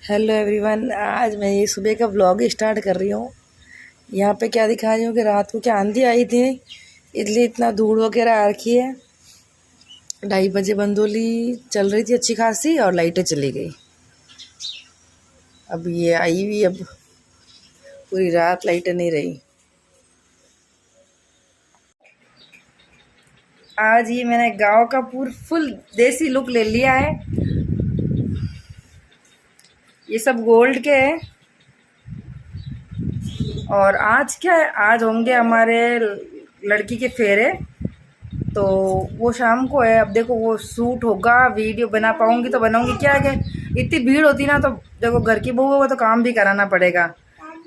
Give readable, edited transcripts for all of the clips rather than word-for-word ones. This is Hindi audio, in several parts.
हेलो एवरीवन, आज मैं ये सुबह का व्लॉग स्टार्ट कर रही हूँ। यहाँ पे क्या दिखा रही हूँ कि रात को क्या आंधी आई थी, इसलिए इतना धूल वगैरह आ रखी है। 2:30 बजे बंदोली चल रही थी अच्छी खासी और लाइटें चली गई। अब ये आई हुई, अब पूरी रात लाइटें नहीं रही। आज ये मैंने गांव का फुल देसी लुक ले लिया है। ये सब गोल्ड के है। और आज क्या है, आज होंगे हमारे लड़की के फेरे, तो वो शाम को है। अब देखो वो शूट होगा, वीडियो बना पाऊंगी तो बनाऊंगी, क्या है कि इतनी भीड़ होती ना, तो देखो घर की बहू होगा तो काम भी कराना पड़ेगा,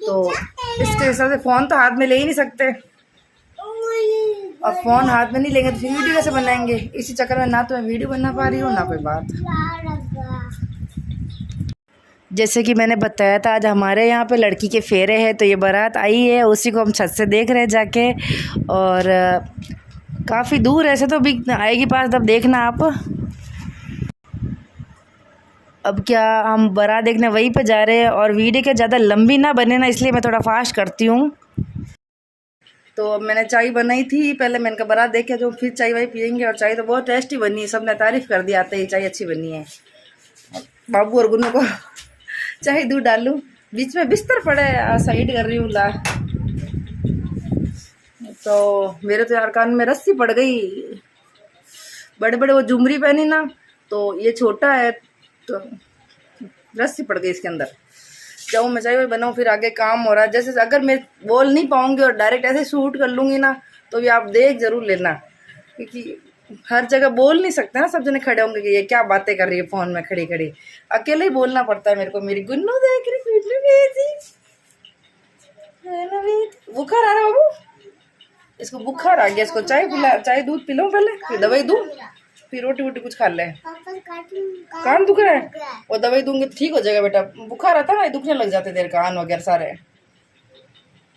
तो इसके हिसाब से फ़ोन तो हाथ में ले ही नहीं सकते। और फ़ोन हाथ में नहीं लेंगे तो फिर वीडियो कैसे बनाएंगे। इसी चक्कर में ना तो मैं वीडियो बना पा रही हूँ ना कोई बात। जैसे कि मैंने बताया था, आज हमारे यहाँ पे लड़की के फेरे हैं, तो ये बारात आई है, उसी को हम छत से देख रहे हैं जाके। और काफ़ी दूर ऐसे तो अभी आएगी पास, तब देखना आप। अब क्या हम बारात देखने वहीं पे जा रहे हैं, और वीडियो क्या ज़्यादा लंबी ना बने ना, इसलिए मैं थोड़ा फास्ट करती हूँ। तो अब मैंने चाय बनाई थी, पहले मैंने कहा बारात देख के जो फिर चाय वाई पियेंगे। और चाय तो बहुत टेस्टी बनी है, सबने तारीफ़ कर दी आते ही चाय अच्छी बनी है। बाबू और गुन्नू को चाय दूध डालूं, बीच में बिस्तर पड़े साइड कर रही हूँ ला। तो मेरे तो यार कान में रस्सी पड़ गई, बड़े बड़े वो झुमरी पहनी ना, तो ये छोटा है तो रस्सी पड़ गई इसके अंदर। जाऊँ मैं चाय बनाऊँ, फिर आगे काम हो रहा है। जैसे अगर मैं बोल नहीं पाऊँगी और डायरेक्ट ऐसे शूट कर लूँगी ना, तो ये आप देख ज़रूर लेना, क्योंकि हर जगह बोल नहीं सकते ना, सब जने खड़े होंगे कि ये क्या बातें कर रही है फ़ोन में खड़ी खड़ी। अकेले ही बोलना पड़ता है मेरे को। मेरी गुन्नू देख रही, बुखार आ रहा बाबू, इसको बुखार आ गया, इसको चाय पिला, चाय दूध पिलाऊं पहले, फिर दवाई दूँ, फिर रोटी वोटी कुछ खा ले। कान दुख रहा है, वो दवाई दूंगी तो ठीक हो जाएगा बेटा। बुखार आता है ना, दुखने लग जाते देर कान वगैरह सारे।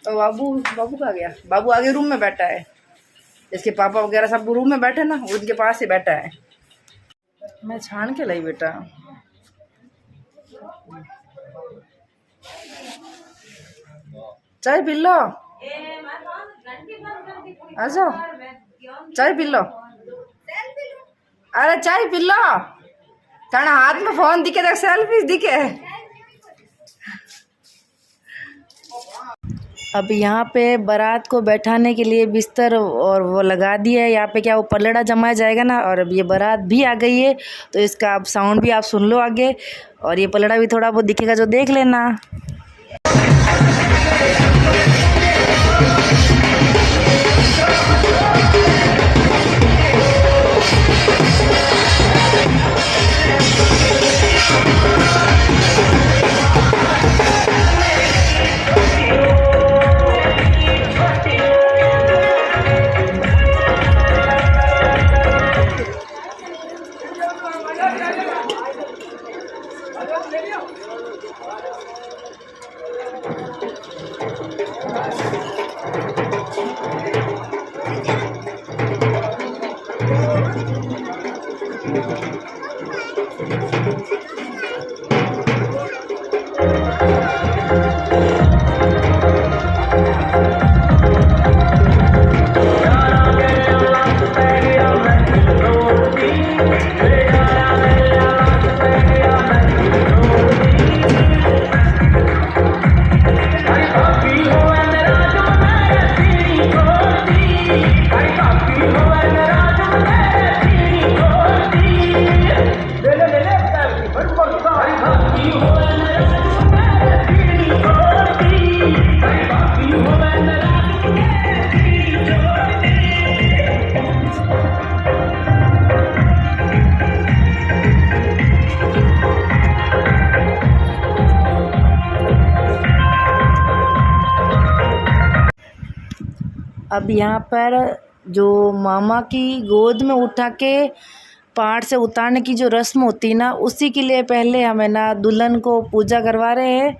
तो बाबू बाबू कहाँ गया? बाबू आगे रूम में बैठा है, इसके पापा वगैरह सब रूम में बैठे ना, उनके पास ही बैठा है। मैं छान के लाई बेटा। चाय पी लो, आ जाओ चाय पी लो। अरे चाय पी लो, ताना हाथ में फोन दिखे तो सेल्फी दिखे। अब यहाँ पे बारात को बैठाने के लिए बिस्तर और वो लगा दिया है। यहाँ पे क्या वो पलड़ा जमाया जाएगा ना, और अब ये बारात भी आ गई है, तो इसका अब साउंड भी आप सुन लो आगे, और ये पलड़ा भी थोड़ा बहुत दिखेगा जो देख लेना। अब यहाँ पर जो मामा की गोद में उठा के पहाड़ से उतारने की जो रस्म होती है ना, उसी के लिए पहले हमें ना दुल्हन को पूजा करवा रहे हैं।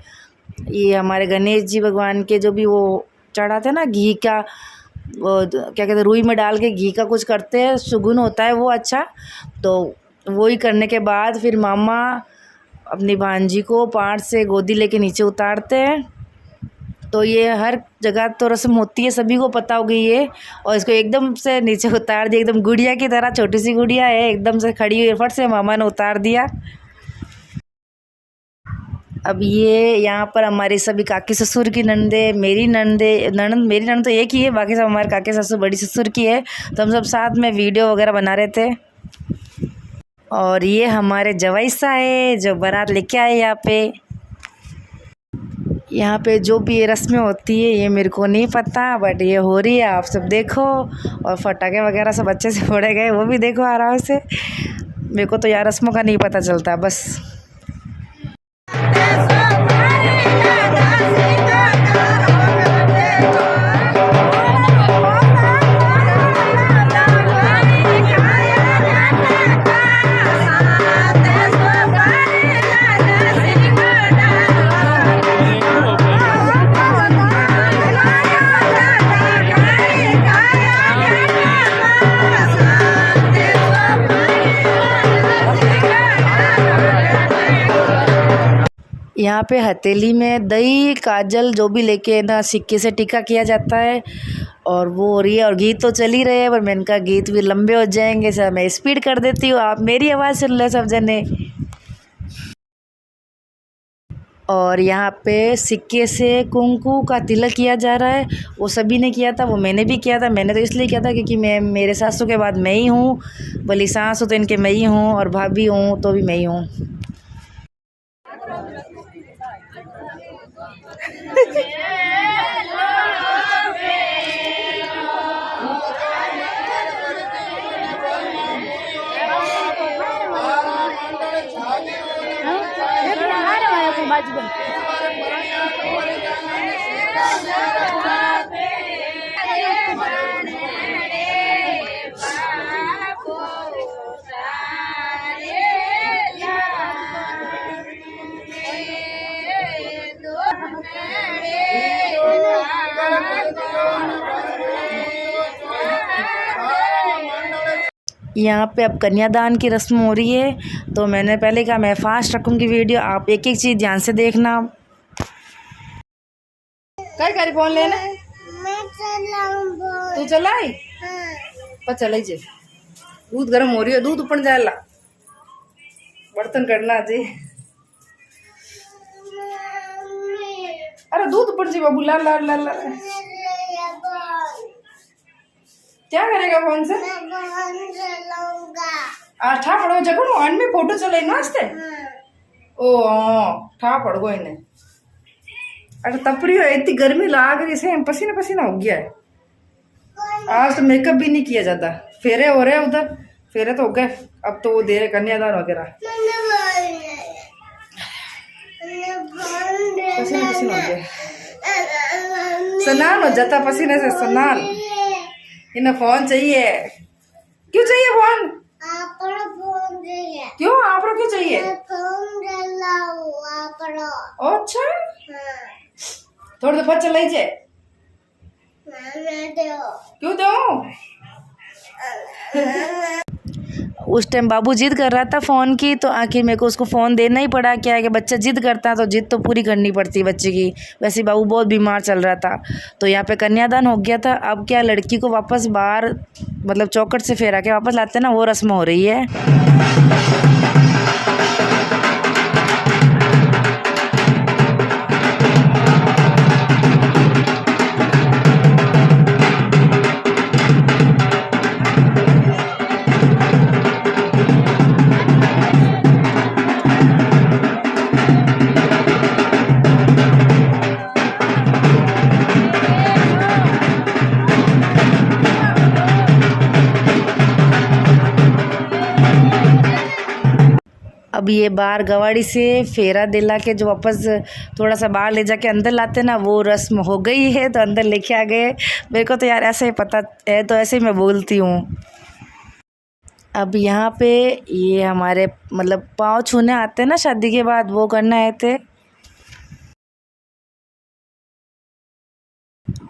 ये हमारे गणेश जी भगवान के जो भी वो चढ़ाते हैं ना, घी का, वो क्या कहते हैं, रुई में डाल के घी का कुछ करते हैं, सुगुन होता है वो। अच्छा, तो वही करने के बाद फिर मामा अपनी भांजी को पहाड़ से गोदी लेके नीचे उतारते हैं। तो ये हर जगह तो रस्म होती है, सभी को पता होगी ये। और इसको एकदम से नीचे उतार दिया, एकदम गुड़िया की तरह, छोटी सी गुड़िया है, एकदम से खड़ी हुई, फट से मामा ने उतार दिया। अब ये यहाँ पर हमारे सभी काके ससुर की नंदे, मेरी नंद तो एक ही है, बाकी सब हमारे काके ससुर बड़ी ससुर की है। तो हम सब साथ में वीडियो वगैरह बना रहे थे। और ये हमारे जवाई सा है जो बारात लेके आए यहाँ पे जो भी ये रस्में होती है ये मेरे को नहीं पता, बट ये हो रही है, आप सब देखो। और फटाके वगैरह सब अच्छे से फोड़े गए, वो भी देखो आराम से। मेरे को तो यार रस्मों का नहीं पता चलता बस। यहाँ पे हथेली में दही काजल जो भी लेके ना सिक्के से टिक्का किया जाता है, और वो हो रही है। और गीत तो चल ही रहे हैं, पर मैंने कहा गीत भी लंबे हो जाएंगे, सर मैं स्पीड कर देती हूँ, आप मेरी आवाज़ सुन लो सब जने। और यहाँ पे सिक्के से कुंकू का तिलक किया जा रहा है, वो सभी ने किया था, वो मैंने भी किया था। मैंने तो इसलिए किया था क्योंकि मैं मेरे सासू के बाद मैं ही हूँ, भली सास हो तो इनके मैं ही हूँ, और भाभी हूँ तो भी मैं ही हूँ। यहाँ पे अब कन्यादान की रस्म हो रही है, तो मैंने पहले कहा मैं फास्ट रखूँगी वीडियो, आप एक एक चीज़ ध्यान से देखना। काय करी फोन लेना तू चलाई पर चलाई जे दूध गर्म हो रही है, दूध ऊपर जाएला, बर्तन करना जी। अरे दूध ऊपर जी बाबू, ला ला ला ला। क्या करेगा फोन से? ठा पड़ो जगह ऑन में फोटो चले नाचते। ओ ठा पड़ गो इन्हें। अरे तपरी हो, इतनी गर्मी लाग रही है, पसीना पसीना हो गया है। आज तो मेकअप भी नहीं किया जाता, फेरे हो रहे उधर, फेरे तो हो गए, अब तो वो दे रहे कन्यादान वगैरह। पसीना पसीना हो गया, स्नान हो जाता पसीने से, स्नान। इन्हें फोन चाहिए। क्यों चाहिए फोन? क्यों आप क्यों चाहिए? अच्छा थोड़ी देर बाद चलाई जाए। क्यों दो? उस टाइम बाबू जिद कर रहा था फ़ोन की, तो आखिर मेरे को उसको फ़ोन देना ही पड़ा। क्या है कि बच्चा जिद करता है तो जिद तो पूरी करनी पड़ती है बच्चे की। वैसे बाबू बहुत बीमार चल रहा था, तो यहाँ पे कन्यादान हो गया था। अब क्या लड़की को वापस बाहर मतलब चौखट से फेरा के वापस लाते ना, वो रस्म हो रही है। अब ये बाहर गवाड़ी से फेरा दिला के जो वापस थोड़ा सा बाहर ले जाके अंदर लाते ना, वो रस्म हो गई है, तो अंदर लेके आ गए। मेरे को तो यार ऐसे ही पता है, तो ऐसे ही मैं बोलती हूँ। अब यहाँ पे ये हमारे मतलब पाँव छूने आते हैं ना शादी के बाद, वो करने आए थे।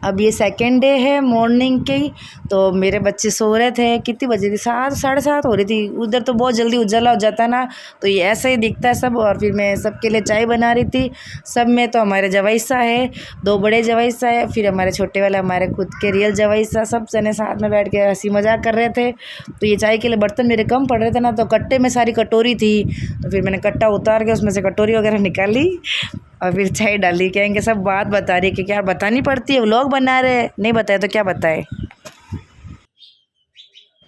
अब ये सेकंड डे है मॉर्निंग की। तो मेरे बच्चे सो रहे थे, कितनी बजे थी, 7 साढ़े 7 हो रही थी। उधर तो बहुत जल्दी उजाला हो जाता है ना, तो ये ऐसा ही दिखता है सब। और फिर मैं सबके लिए चाय बना रही थी। सब में तो हमारे जवाइसा है, 2 बड़े जवाइसा है, फिर हमारे छोटे वाले हमारे खुद के रियल जवाइसा, सब जने साथ में बैठ के हंसी मजाक कर रहे थे। तो ये चाय के लिए बर्तन मेरे कम पड़ रहे थे ना, तो कट्टे में सारी कटोरी थी, तो फिर मैंने कट्टा उतार के उसमें से कटोरी वगैरह निकाली और फिर चाय डाली। कहेंगे सब बात बता रही है कि क्या बतानी पड़ती है, व्लॉग बना रहे, नहीं बताए तो क्या बताए।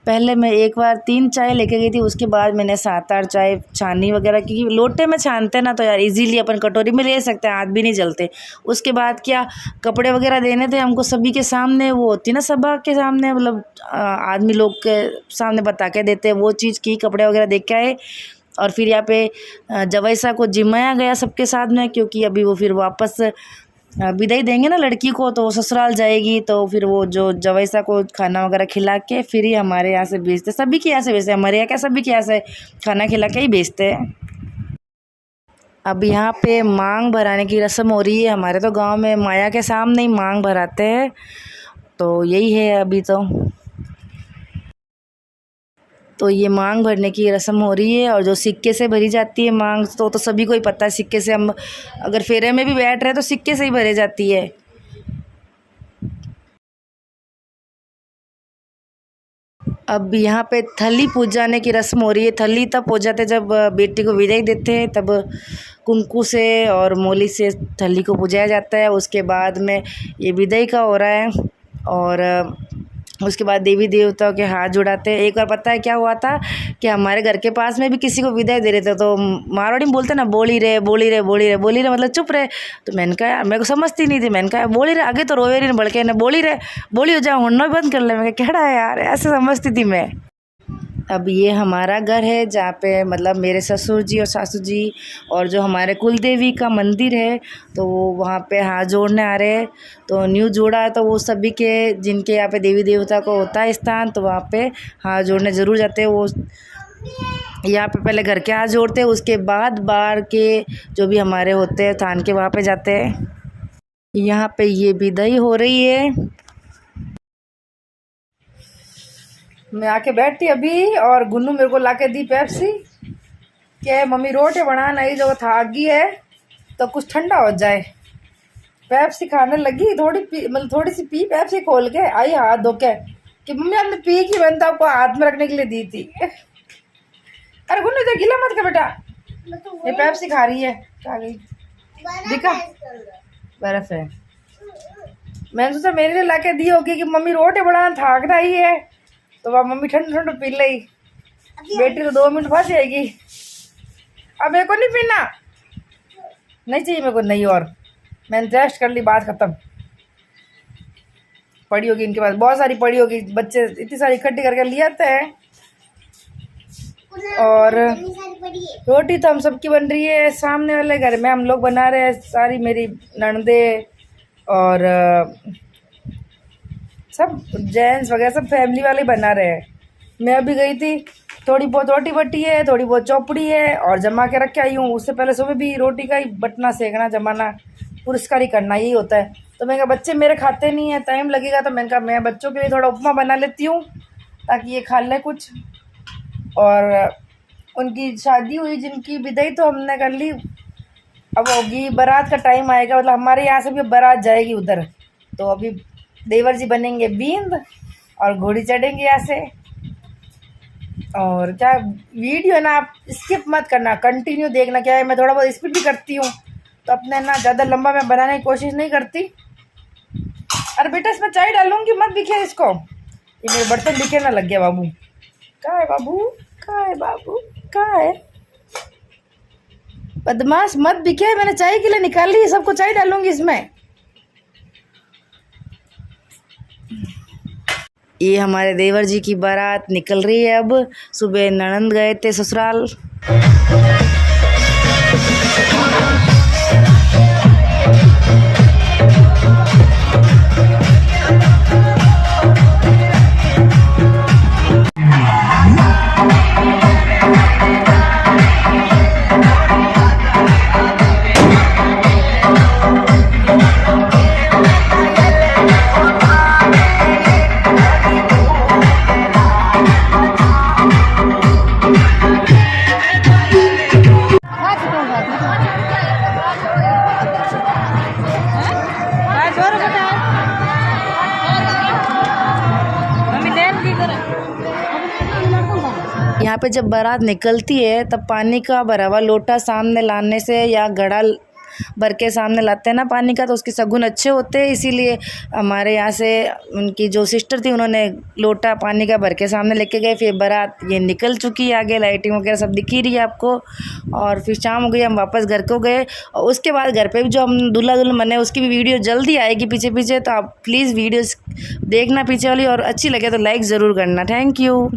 पहले मैं एक बार 3 चाय लेके गई थी, उसके बाद मैंने 7-8 चाय छानी वगैरह, क्योंकि लोटे में छानते हैं ना तो यार इजीली अपन कटोरी में ले सकते हैं, हाथ भी नहीं जलते। उसके बाद क्या, कपड़े वगैरह देने थे हमको सभी के सामने, वो होती ना सभा के सामने, मतलब आदमी लोग के सामने बता के देते हैं, वो चीज़ की कपड़े वगैरह देख के आए। और फिर यहाँ पे जवैसा को जिमाया गया सबके साथ में, क्योंकि अभी वो फिर वापस विदाई देंगे ना लड़की को, तो वो ससुराल जाएगी। तो फिर वो जो जवैसा को खाना वगैरह खिला के फिर ही हमारे यहाँ से भेजते, सभी के यहाँ से भेजते, हमारे यहाँ क्या सभी के यहाँ से खाना खिला के ही भेजते हैं। अब यहाँ पे मांग भराने की रस्म हो रही है। हमारे तो गांव में माया के सामने ही मांग भराते हैं, तो यही है अभी तो ये मांग भरने की रस्म हो रही है। और जो सिक्के से भरी जाती है मांग, तो सभी को ही पता है, सिक्के से हम अगर फेरे में भी बैठ रहे हैं तो सिक्के से ही भरे जाती है। अब यहाँ पे थली पूजाने की रस्म हो रही है। थली तब हो जाते जब बेटी को विदाई देते हैं, तब कुंकू से और मोली से थली को पूजाया जाता है। उसके बाद में ये विदाई का हो रहा है, और उसके बाद देवी देवताओं के हाथ जुड़ाते हैं। एक बार पता है क्या हुआ था कि हमारे घर के पास में भी किसी को विदाई दे रहे थे, तो मारवाड़ी में बोलते ना, बोली रे बोली रे बोली रे बोली रे, मतलब चुप रहे। तो मैंने कहा यार, मेरे को समझती नहीं थी, मैंने कहा बोली रे, आगे तो रोवे रही बड़के ने, बोली रे बोली हो जाओ, होना बंद कर ले। मैं कहा क्या है यार, ऐसे समझती थी मैं। अब ये हमारा घर है जहाँ पे मतलब मेरे ससुर जी और सासू जी, और जो हमारे कुल देवी का मंदिर है, तो वो वहाँ पे हाथ जोड़ने आ रहे हैं। तो न्यू जोड़ा है, तो वो सभी के जिनके यहाँ पे देवी देवता को होता है स्थान, तो वहाँ पे हाथ जोड़ने ज़रूर जाते हैं। वो यहाँ पे पहले घर के हाथ जोड़ते हैं, उसके बाद बाहर के जो भी हमारे होते हैं थान के, वहाँ पे जाते हैं। यहाँ पे ये विदाई हो रही है। मैं आके बैठी अभी, और गुन्नू मेरे को लाके दी पेप्सी, क्या मम्मी रोटी बनाना ही, जो था गई है तो कुछ ठंडा हो जाए। पेप्सी खाने लगी, थोड़ी पी, मतलब थोड़ी सी पी पेप्सी, खोल के आई हाथ धो के कि मम्मी आपने पी की, मैंने तो आपको हाथ में रखने के लिए दी थी। अरे गुन्नू इधर गिला मत कर बेटा, ये पेप्सी खा रही है। खा गई, दिखा बर्फ है। मैंने सोचा मेरे लिए लाके दी होगी कि मम्मी रोटी बनाना थाक रही है, तो वह मम्मी ठंड ठंड पी ली। बेटी तो 2 मिनट फंस जाएगी। अब मेरे को नहीं पीना, नहीं चाहिए मेरे को, नहीं। और मैंने टेस्ट कर ली, बात खत्म। पड़ी होगी इनके पास, बहुत सारी पड़ी होगी, बच्चे इतनी सारी इकट्ठी करके ले आते हैं। और रोटी तो हम सबकी बन रही है, सामने वाले घर में हम लोग बना रहे हैं, सारी मेरी ननदे और सब जेंट्स वगैरह सब फैमिली वाले बना रहे हैं। मैं अभी गई थी, थोड़ी बहुत रोटी बटी है, थोड़ी बहुत चौपड़ी है, और जमा के रख के आई हूँ। उससे पहले सुबह भी रोटी का ही बटना, सेकना, जमाना, पुरस्कार ही करना, यही होता है। तो मैंने कहा बच्चे मेरे खाते नहीं है, टाइम लगेगा, तो मैंने कहा मैं बच्चों के लिए थोड़ा उपमा बना लेती हूँ ताकि ये खा लें कुछ। और उनकी शादी हुई, जिनकी विदाई तो हमने कर ली, अब होगी बारात का टाइम आएगा, मतलब हमारे यहाँ से भी बारात जाएगी उधर। तो अभी देवर जी बनेंगे बींद और घोड़ी चढ़ेंगे यहाँ से। और क्या वीडियो है ना, आप स्किप मत करना, कंटिन्यू देखना। क्या है, मैं थोड़ा बहुत स्पीड भी करती हूँ, तो अपने ना ज़्यादा लंबा मैं बनाने की कोशिश नहीं करती। अरे बेटा इसमें चाय डालूंगी, मत दिखे इसको, ये मेरे बर्तन दिखे ना लग गया। बाबू कहाँ है, बाबू कहाँ है, बाबू कहाँ है, बदमाश मत दिखे। मैंने चाय के लिए निकाल ली, सबको चाय डालूंगी इसमें। ये हमारे देवर जी की बारात निकल रही है। अब सुबह ननंद गए थे ससुराल। यहाँ पे जब बारात निकलती है तब पानी का भरा हुआ लोटा सामने लाने से या घड़ा भर के सामने लाते हैं ना पानी का, तो उसके शगुन अच्छे होते हैं। इसीलिए हमारे यहाँ से उनकी जो सिस्टर थी उन्होंने लोटा पानी का भर के सामने लेके गए। फिर बारात ये निकल चुकी है, आगे लाइटिंग वगैरह सब दिख ही रही है आपको। और फिर शाम हो गई, हम वापस घर को गए। और उसके बाद घर पे भी जो हम दूल्हा दुल्हन बने उसकी भी वीडियो जल्दी आएगी पीछे पीछे, तो आप प्लीज़ वीडियोज़ देखना पीछे वाली, और अच्छी लगे तो लाइक ज़रूर करना। Thank you.